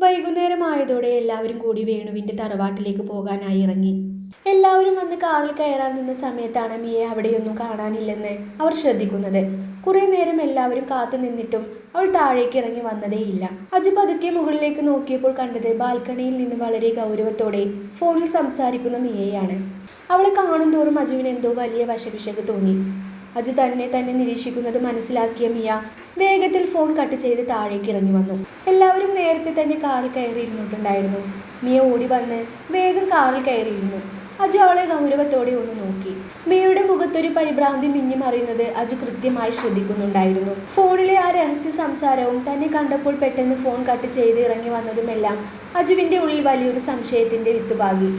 വൈകുന്നേരമായതോടെ എല്ലാവരും കൂടി വേണുവിന്റെ തറവാട്ടിലേക്ക് പോകാനായി ഇറങ്ങി. എല്ലാവരും വന്ന് കാറിൽ കയറാൻ നിന്ന സമയത്താണ് മിയെ അവിടെയൊന്നും കാണാനില്ലെന്ന് അവർ ശ്രദ്ധിക്കുന്നത്. കുറെ നേരം എല്ലാവരും കാത്തു നിന്നിട്ടും അവൾ താഴേക്ക് ഇറങ്ങി വന്നതേയില്ല. അജു പതുക്കെ മുകളിലേക്ക് നോക്കിയപ്പോൾ കണ്ടത് ബാൽക്കണിയിൽ നിന്ന് വളരെ ഗൗരവത്തോടെ ഫോണിൽ സംസാരിക്കുന്ന മിയെയാണ്. അവളെ കാണും തോറും അജുവിന് എന്തോ വലിയ വശപിശക് തോന്നി. അജു തന്നെ നിരീക്ഷിക്കുന്നത് മനസ്സിലാക്കിയ മിയ വേഗത്തിൽ ഫോൺ കട്ട് ചെയ്ത് താഴേക്ക് ഇറങ്ങി വന്നു. എല്ലാവരും നേരത്തെ തന്നെ കാറിൽ കയറിയിരുന്നിട്ടുണ്ടായിരുന്നു. മിയ ഓടി വന്ന് വേഗം കാറിൽ കയറിയിരുന്നു. അജു അവളെ ഗൗരവത്തോടെ ഒന്ന് നോക്കി. മിയയുടെ മുഖത്തൊരു പരിഭ്രാന്തി മിന്നി മറിയുന്നത് അജു കൃത്യമായി ശ്രദ്ധിക്കുന്നുണ്ടായിരുന്നു. ഫോണിലെ ആ രഹസ്യ സംസാരവും തന്നെ കണ്ടപ്പോൾ പെട്ടെന്ന് ഫോൺ കട്ട് ചെയ്ത് ഇറങ്ങി വന്നതുമെല്ലാം അജുവിൻ്റെ ഉള്ളിൽ വലിയൊരു സംശയത്തിൻ്റെ വിത്തുപാകി.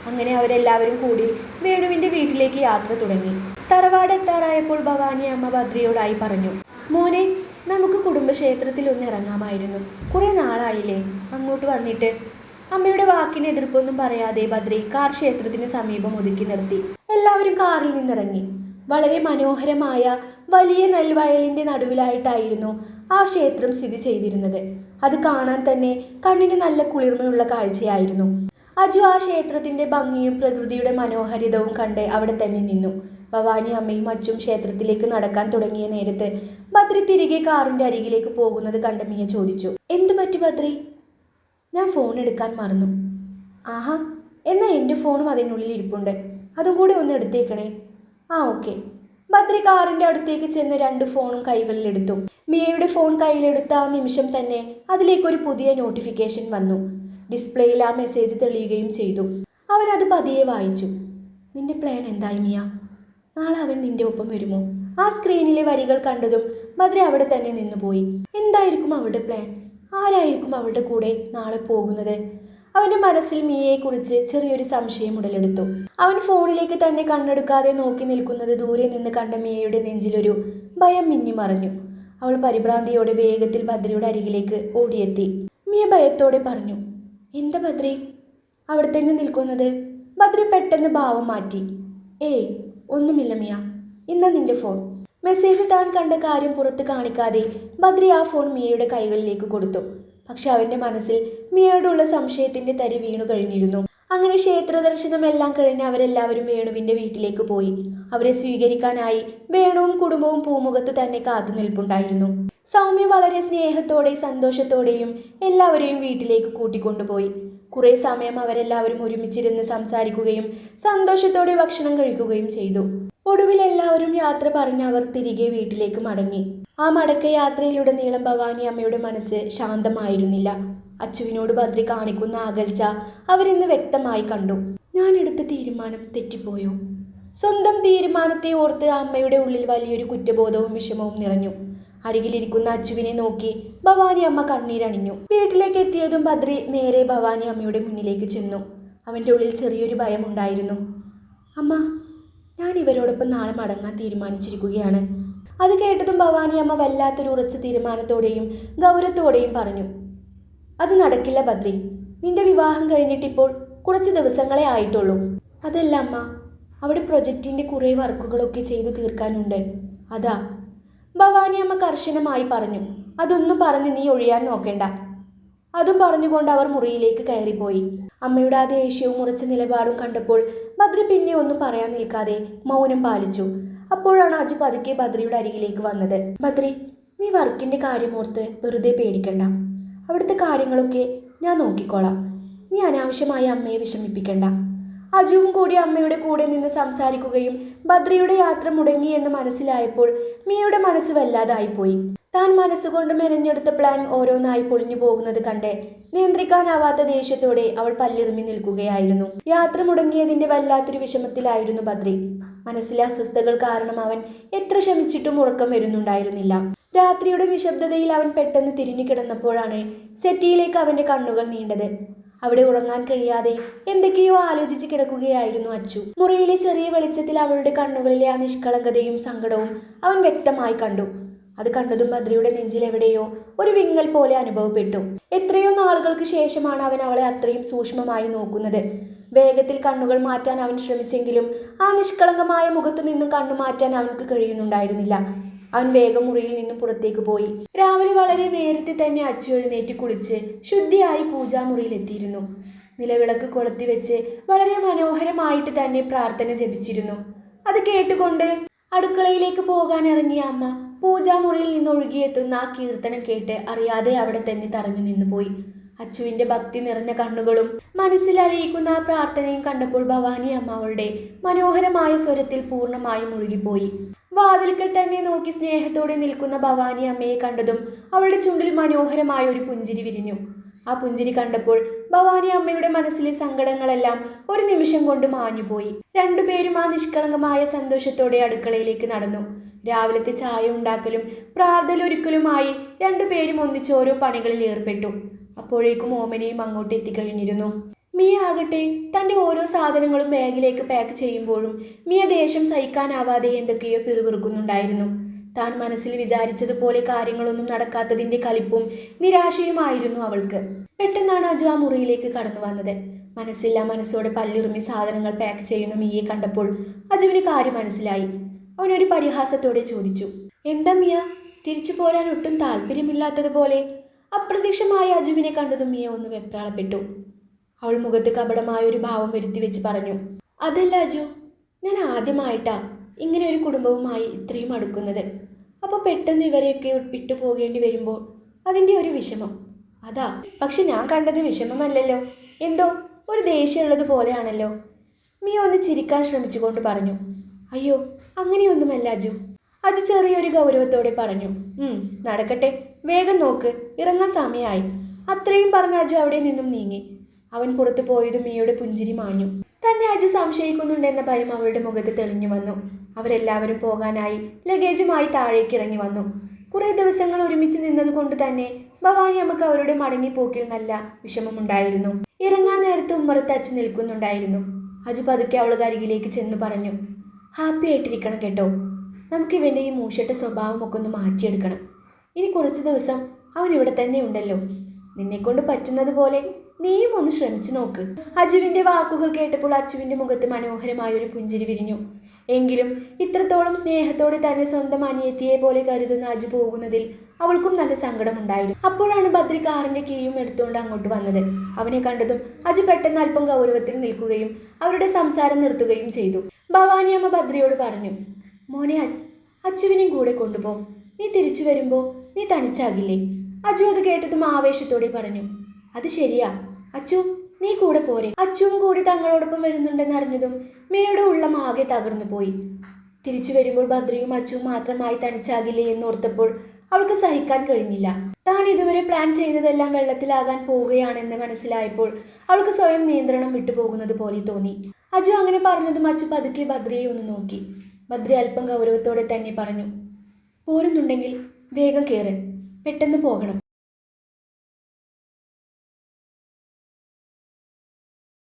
അങ്ങനെ അവരെല്ലാവരും കൂടി വേണുവിൻ്റെ വീട്ടിലേക്ക് യാത്ര തുടങ്ങി. തറവാടെത്താറായപ്പോൾ ഭവാനി അമ്മ ബദ്രിയോടായി പറഞ്ഞു, മോനെ, നമുക്ക് കുടുംബക്ഷേത്രത്തിൽ ഒന്ന് ഇറങ്ങാമായിരുന്നു. കുറെ നാളായില്ലേ അങ്ങോട്ട് വന്നിട്ട്. അമ്മയുടെ വാക്കിന് എതിർപ്പൊന്നും പറയാതെ ബദ്രി കാർ ക്ഷേത്രത്തിന് സമീപം ഒതുക്കി നിർത്തി. എല്ലാവരും കാറിൽ നിന്നിറങ്ങി. വളരെ മനോഹരമായ വലിയ നെൽവയലിൻ്റെ നടുവിലായിട്ടായിരുന്നു ആ ക്ഷേത്രം സ്ഥിതി ചെയ്തിരുന്നത്. അത് കാണാൻ തന്നെ കണ്ണിന് നല്ല കുളിർമയുള്ള കാഴ്ചയായിരുന്നു. അജു ആ ക്ഷേത്രത്തിൻ്റെ ഭംഗിയും പ്രകൃതിയുടെ മനോഹരിതവും കണ്ട് അവിടെ തന്നെ നിന്നു. ഭവാനി അമ്മയും അച്ഛനും ക്ഷേത്രത്തിലേക്ക് നടക്കാൻ തുടങ്ങിയ നേരത്ത് ബദ്രി തിരികെ കാറിൻ്റെ അരികിലേക്ക് പോകുന്നത് കണ്ട മിയ ചോദിച്ചു, എന്തു പറ്റി ബദ്രി? ഞാൻ ഫോൺ എടുക്കാൻ മറന്നു. ആഹാ, എന്നാൽ എൻ്റെ ഫോണും അതിനുള്ളിൽ ഇരിപ്പുണ്ട്, അതും കൂടി ഒന്ന് എടുത്തേക്കണേ. ആ ഓക്കെ. ബദ്രി കാറിൻ്റെ അടുത്തേക്ക് ചെന്ന് 2 ഫോണും കൈകളിലെടുത്തു. മിയയുടെ ഫോൺ കയ്യിലെടുത്ത ആ നിമിഷം തന്നെ അതിലേക്കൊരു പുതിയ നോട്ടിഫിക്കേഷൻ വന്നു. ഡിസ്പ്ലേയിൽ ആ മെസ്സേജ് തെളിയുകയും ചെയ്തു. അവൻ അത് പതിയെ വായിച്ചു. നിന്റെ പ്ലാൻ എന്തായി മിയ? നാളെ അവൻ നിന്റെ ഒപ്പം വരുമോ? ആ സ്ക്രീനിലെ വരികൾ കണ്ടതും ബദ്രി അവിടെ തന്നെ നിന്നുപോയി. എന്തായിരിക്കും അവളുടെ പ്ലാൻ? ആരായിരിക്കും അവളുടെ കൂടെ നാളെ പോകുന്നത്? അവൻ്റെ മനസ്സിൽ മിയയെക്കുറിച്ച് ചെറിയൊരു സംശയം ഉടലെടുത്തു. അവൻ ഫോണിലേക്ക് തന്നെ കണ്ണെടുക്കാതെ നോക്കി നിൽക്കുന്നത് ദൂരെ നിന്ന് കണ്ട മിയയുടെ നെഞ്ചിലൊരു ഭയം മിന്നിമറഞ്ഞു. അവൾ പരിഭ്രാന്തിയോടെ വേഗത്തിൽ ബദ്രിയുടെ അരികിലേക്ക് ഓടിയെത്തി. മിയ ഭയത്തോടെ പറഞ്ഞു, എന്താ ബദ്രി അവിടെ തന്നെ നിൽക്കുന്നത്? ബദ്രി പെട്ടെന്ന് ഭാവം മാറ്റി. ഏയ് ഒന്നുമില്ല മിയ, ഇന്നാ നിന്റെ ഫോൺ. മെസ്സേജ് താൻ കണ്ട കാര്യം പുറത്ത് കാണിക്കാതെ ബദ്രി ആ ഫോൺ മിയയുടെ കൈകളിലേക്ക് കൊടുത്തു. പക്ഷെ അവൻ്റെ മനസ്സിൽ മിയയോടുള്ള സംശയത്തിൻ്റെ തരി വീണു കഴിഞ്ഞിരുന്നു. അങ്ങനെ ക്ഷേത്ര ദർശനമെല്ലാം കഴിഞ്ഞ് അവരെല്ലാവരും വേണുവിൻ്റെ വീട്ടിലേക്ക് പോയി. അവരെ സ്വീകരിക്കാനായി വേണുവും കുടുംബവും പൂമുഖത്ത് തന്നെ കാത്തു നിൽപ്പുണ്ടായിരുന്നു. സൗമ്യ വളരെ സ്നേഹത്തോടെയും സന്തോഷത്തോടെയും എല്ലാവരെയും വീട്ടിലേക്ക് കൂട്ടിക്കൊണ്ടുപോയി. കുറേ സമയം അവരെല്ലാവരും ഒരുമിച്ചിരുന്ന് സംസാരിക്കുകയും സന്തോഷത്തോടെ ഭക്ഷണം കഴിക്കുകയും ചെയ്തു. ഒടുവിൽ എല്ലാവരും യാത്ര പറഞ്ഞ് അവർ തിരികെ വീട്ടിലേക്ക് മടങ്ങി. ആ മടക്ക യാത്രയിലുടനീളം ഭവാനി അമ്മയുടെ മനസ്സ് ശാന്തമായിരുന്നില്ല. അച്ചുവിനോട് ബദ്രി കാണിക്കുന്ന അകൽച്ച അവരിന്ന് വ്യക്തമായി കണ്ടു. ഞാൻ എടുത്ത തീരുമാനം തെറ്റിപ്പോയോ? സ്വന്തം തീരുമാനത്തെ ഓർത്ത് അമ്മയുടെ ഉള്ളിൽ വലിയൊരു കുറ്റബോധവും വിഷമവും നിറഞ്ഞു. അരികിലിരിക്കുന്ന അച്ചുവിനെ നോക്കി ഭവാനി അമ്മ കണ്ണീരണിഞ്ഞു. വീട്ടിലേക്ക് എത്തിയതും ബദ്രി നേരെ ഭവാനി അമ്മയുടെ മുന്നിലേക്ക് ചെന്നു. അവൻ്റെ ഉള്ളിൽ ചെറിയൊരു ഭയമുണ്ടായിരുന്നു. അമ്മ, ഞാൻ ഇവരോടൊപ്പം നാളെ മടങ്ങാൻ തീരുമാനിച്ചിരിക്കുകയാണ്. അത് കേട്ടതും ഭവാനി അമ്മ വല്ലാത്തൊരു ഉറച്ച തീരുമാനത്തോടെയും ഗൗരവത്തോടെയും പറഞ്ഞു, അത് നടക്കില്ല ബദ്രി. നിന്റെ വിവാഹം കഴിഞ്ഞിട്ടിപ്പോൾ കുറച്ച് ദിവസങ്ങളെ ആയിട്ടുള്ളൂ. അതല്ല അമ്മ, അവിടെ പ്രൊജക്റ്റിൻ്റെ കുറേ വർക്കുകളൊക്കെ ചെയ്തു തീർക്കാനുണ്ട്. അതാ. ഭവാനി അമ്മ കർശനമായി പറഞ്ഞു. അതൊന്നും പറഞ്ഞ് നീ ഒഴിയാൻ നോക്കേണ്ട. അതും പറഞ്ഞുകൊണ്ട് അവർ മുറിയിലേക്ക് കയറിപ്പോയി. അമ്മയുടെ ആ ദേഷ്യവും ഉറച്ച നിലപാടും കണ്ടപ്പോൾ ബദ്രി പിന്നെ ഒന്നും പറയാൻ നിൽക്കാതെ മൗനം പാലിച്ചു. അപ്പോഴാണ് അജു പതുക്കെ ബദ്രിയുടെ അരികിലേക്ക് വന്നത്. ബദ്രി, നീ വർക്കിൻ്റെ കാര്യമോർത്ത് വെറുതെ പേടിക്കണ്ട. അവിടുത്തെ കാര്യങ്ങളൊക്കെ ഞാൻ നോക്കിക്കോളാം. നീ അനാവശ്യമായി അമ്മയെ വിഷമിപ്പിക്കണ്ട. അജുവും കൂടി അമ്മയുടെ കൂടെ നിന്ന് സംസാരിക്കുകയും ബദ്രിയുടെ യാത്ര മുടങ്ങി എന്ന് മനസ്സിലായപ്പോൾ മിയയുടെ മനസ്സ് വല്ലാതായിപ്പോയി. താൻ മനസ്സുകൊണ്ട് മെനഞ്ഞെടുത്ത പ്ലാൻ ഓരോന്നായി പൊളിഞ്ഞു പോകുന്നത് കണ്ട് നിയന്ത്രിക്കാനാവാത്ത ദേഷ്യത്തോടെ അവൾ പല്ലിറുമി നിൽക്കുകയായിരുന്നു. യാത്ര മുടങ്ങിയതിൻ്റെ വല്ലാത്തൊരു വിഷമത്തിലായിരുന്നു ബദ്രി. മനസ്സിലെ അസ്വസ്ഥതകൾ കാരണം അവൻ എത്ര ശ്രമിച്ചിട്ടും ഉറക്കം വരുന്നുണ്ടായിരുന്നില്ല. രാത്രിയുടെ നിശബ്ദതയിൽ അവൻ പെട്ടെന്ന് തിരിഞ്ഞു കിടന്നപ്പോഴാണ് സെറ്റിയിലേക്ക് അവൻ്റെ കണ്ണുകൾ നീണ്ടത്. അവിടെ ഉറങ്ങാൻ കഴിയാതെ എന്തൊക്കെയോ ആലോചിച്ച് കിടക്കുകയായിരുന്നു അച്ചു. മുറിയിലെ ചെറിയ വെളിച്ചത്തിൽ അവളുടെ കണ്ണുകളിലെ ആ നിഷ്കളങ്കതയും സങ്കടവും അവൻ വ്യക്തമായി കണ്ടു. അത് കണ്ടതും ബദ്രിയുടെ നെഞ്ചിലെവിടെയോ ഒരു വിങ്ങൽ പോലെ അനുഭവപ്പെട്ടു. എത്രയോ നാളുകൾക്ക് ശേഷമാണ് അവൻ അവളെ അത്രയും സൂക്ഷ്മമായി നോക്കുന്നത്. വേഗത്തിൽ കണ്ണുകൾ മാറ്റാൻ അവൻ ശ്രമിച്ചെങ്കിലും ആ നിഷ്കളങ്കമായ മുഖത്തു നിന്നും കണ്ണു മാറ്റാൻ അവൻക്ക് കഴിയുന്നുണ്ടായിരുന്നില്ല. അവൻ വേഗം മുറിയിൽ നിന്നും പുറത്തേക്ക് പോയി. രാവിലെ വളരെ നേരത്തെ തന്നെ അച്ചു എഴുന്നേറ്റ് കുളിച്ച് ശുദ്ധിയായി പൂജാമുറിയിലെത്തിയിരുന്നു. നിലവിളക്ക് കൊളുത്തി വെച്ച് വളരെ മനോഹരമായിട്ട് തന്നെ പ്രാർത്ഥന ജപിച്ചിരുന്നു. അത് കേട്ടുകൊണ്ട് അടുക്കളയിലേക്ക് പോകാൻ ഇറങ്ങിയ അമ്മ പൂജാമുറിയിൽ നിന്ന് ഒഴുകിയെത്തുന്ന ആ കീർത്തനം കേട്ട് അറിയാതെ അവിടെ തന്നെ തറഞ്ഞു നിന്നുപോയി. അച്ചുവിന്റെ ഭക്തി നിറഞ്ഞ കണ്ണുകളും മനസ്സിൽ അലിയിക്കുന്ന ആ പ്രാർത്ഥനയും കണ്ടപ്പോൾ ഭവാനി അമ്മ അവളുടെ മനോഹരമായ സ്വരത്തിൽ പൂർണ്ണമായും മുഴുകിപ്പോയി. വാതിൽക്കൽ തന്നെ നോക്കി സ്നേഹത്തോടെ നിൽക്കുന്ന ഭവാനി അമ്മയെ കണ്ടതും അവളുടെ ചുണ്ടിൽ മനോഹരമായ ഒരു പുഞ്ചിരി വിരിഞ്ഞു. ആ പുഞ്ചിരി കണ്ടപ്പോൾ ഭവാനി അമ്മയുടെ മനസ്സിലെ സങ്കടങ്ങളെല്ലാം ഒരു നിമിഷം കൊണ്ട് മാഞ്ഞുപോയി. രണ്ടുപേരും ആ നിഷ്കളങ്കമായ സന്തോഷത്തോടെ അടുക്കളയിലേക്ക് നടന്നു. രാവിലത്തെ ചായ ഉണ്ടാക്കലും പ്രാർത്ഥനയൊരുക്കലുമായി രണ്ടുപേരും ഒന്നിച്ചോരോ പണികളിൽ ഏർപ്പെട്ടു. അപ്പോഴേക്കും ഓമനയും അങ്ങോട്ട് എത്തിക്കഴിഞ്ഞിരുന്നു. മിയ ആകട്ടെ തൻ്റെ ഓരോ സാധനങ്ങളും ബാഗിലേക്ക് പാക്ക് ചെയ്യുമ്പോഴും മിയ ദേഷ്യം സഹിക്കാനാവാതെ എന്തൊക്കെയോ പിറുപിറുക്കുന്നുണ്ടായിരുന്നു. താൻ മനസ്സിൽ വിചാരിച്ചതുപോലെ കാര്യങ്ങളൊന്നും നടക്കാത്തതിൻ്റെ കലിപ്പും നിരാശയുമായിരുന്നു അവൾക്ക്. പെട്ടെന്നാണ് അജു ആ മുറിയിലേക്ക് കടന്നു വന്നത്. മനസ്സില്ലാ മനസ്സോടെ പല്ലുറുമി സാധനങ്ങൾ പാക്ക് ചെയ്യുന്ന മിയെ കണ്ടപ്പോൾ അജുവിന് കാര്യം മനസ്സിലായി. അവനൊരു പരിഹാസത്തോടെ ചോദിച്ചു, എന്താ മിയ, തിരിച്ചു പോരാൻ ഒട്ടും താല്പര്യമില്ലാത്തതുപോലെ? അപ്രത്യക്ഷമായ അജുവിനെ കണ്ടതും മിയ ഒന്ന് വെപ്രാളപ്പെട്ടു. അവൾ മുഖത്ത് കപടമായ ഒരു ഭാവം വരുത്തി വെച്ച് പറഞ്ഞു, അതല്ല അജു, ഞാൻ ആദ്യമായിട്ടാ ഇങ്ങനെ ഒരു കുടുംബവുമായി ഇത്രയും അടുക്കുന്നത്. അപ്പോൾ പെട്ടെന്ന് ഇവരെയൊക്കെ വിട്ടു പോകേണ്ടി വരുമ്പോൾ അതിൻ്റെ ഒരു വിഷമം അതാ. പക്ഷെ ഞാൻ കണ്ടത് വിഷമമല്ലല്ലോ, എന്തോ ഒരു ദേഷ്യമുള്ളത് പോലെയാണല്ലോ. മിയ ഒന്ന് ചിരിക്കാൻ ശ്രമിച്ചുകൊണ്ട് പറഞ്ഞു, അയ്യോ അങ്ങനെയൊന്നുമല്ല അജു. അജു ചെറിയൊരു ഗൗരവത്തോടെ പറഞ്ഞു, നടക്കട്ടെ, വേഗം നോക്ക്, ഇറങ്ങാൻ സമയമായി. അത്രയും പറഞ്ഞ അജു അവിടെ നിന്നും നീങ്ങി. അവൻ പുറത്തു പോയതും മിയയുടെ പുഞ്ചിരി മാഞ്ഞു. തന്നെ അജു സംശയിക്കുന്നുണ്ടെന്ന ഭയം അവളുടെ മുഖത്ത് തെളിഞ്ഞു വന്നു. അവരെല്ലാവരും പോകാനായി ലഗേജുമായി താഴേക്ക് ഇറങ്ങി വന്നു. കുറേ ദിവസങ്ങൾ ഒരുമിച്ച് നിന്നതുകൊണ്ട് തന്നെ ഭവാനി അമ്മക്ക് അവരുടെ മടങ്ങിപ്പോക്കിൽ നല്ല വിഷമമുണ്ടായിരുന്നു. ഇറങ്ങാൻ നേരത്ത് ഉമ്മറത്ത് അച്ചു നിൽക്കുന്നുണ്ടായിരുന്നു. അജു പതുക്കെ അവളുടെ അരികിലേക്ക് ചെന്ന് പറഞ്ഞു, ഹാപ്പി ആയിട്ടിരിക്കണം കേട്ടോ. നമുക്ക് ഇവൻ്റെ ഈ മൂഷട്ട സ്വഭാവമൊക്കെ ഒന്ന് മാറ്റിയെടുക്കണം. ഇനി കുറച്ച് ദിവസം അവൻ ഇവിടെ തന്നെ ഉണ്ടല്ലോ. നിന്നെക്കൊണ്ട് പറ്റുന്നത് പോലെ നീയും ഒന്ന് ശ്രമിച്ചു നോക്ക്. അജുവിൻ്റെ വാക്കുകൾ കേട്ടപ്പോൾ അച്ചുവിൻ്റെ മുഖത്ത് മനോഹരമായൊരു പുഞ്ചിരി വിരിഞ്ഞു. എങ്കിലും ഇത്രത്തോളം സ്നേഹത്തോടെ തന്നെ സ്വന്തം അനിയത്തിയെ പോലെ കരുതുന്ന അജു പോകുന്നതിൽ അവൾക്കും നല്ല സങ്കടമുണ്ടായിരുന്നു. അപ്പോഴാണ് ബദ്രി കാറിൻ്റെ കീയും എടുത്തുകൊണ്ട് അങ്ങോട്ട് വന്നത്. അവനെ കണ്ടതും അജു പെട്ടെന്ന് അല്പം ഗൗരവത്തിൽ നിൽക്കുകയും അവരുടെ സംസാരം നിർത്തുകയും ചെയ്തു. ഭവാനി അമ്മ ബദ്രിയോട് പറഞ്ഞു, മോനെ, അച്ചുവിനെയും കൂടെ കൊണ്ടുപോ. നീ തിരിച്ചു വരുമ്പോൾ നീ തനിച്ചാകില്ലേ? അജു അത് കേട്ടതും ആവേശത്തോടെ പറഞ്ഞു, അത് ശരിയാ അച്ചു, നീ കൂടെ പോരെ. അച്ചുവും കൂടി തങ്ങളോടൊപ്പം വരുന്നുണ്ടെന്ന് അറിഞ്ഞതും മിയയുടെ ഉള്ളം ആകെ തകർന്നു പോയി. തിരിച്ചു വരുമ്പോൾ ബദ്രിയും അച്ചുവും മാത്രമായി തനിച്ചാകില്ലേ എന്നോർത്തപ്പോൾ അവൾക്ക് സഹിക്കാൻ കഴിഞ്ഞില്ല. താൻ ഇതുവരെ പ്ലാൻ ചെയ്തതെല്ലാം വെള്ളത്തിലാകാൻ പോവുകയാണെന്ന് മനസ്സിലായപ്പോൾ അവൾക്ക് സ്വയം നിയന്ത്രണം വിട്ടുപോകുന്നത് പോലെ തോന്നി. അജു അങ്ങനെ പറഞ്ഞതും അച്ചു പതുക്കെ ബദ്രിയെ ഒന്ന് നോക്കി. ബദ്രി അല്പം ഗൗരവത്തോടെ തന്നെ പറഞ്ഞു, പോരുന്നുണ്ടെങ്കിൽ വേഗം കയറ്, പെട്ടെന്ന് പോകണം.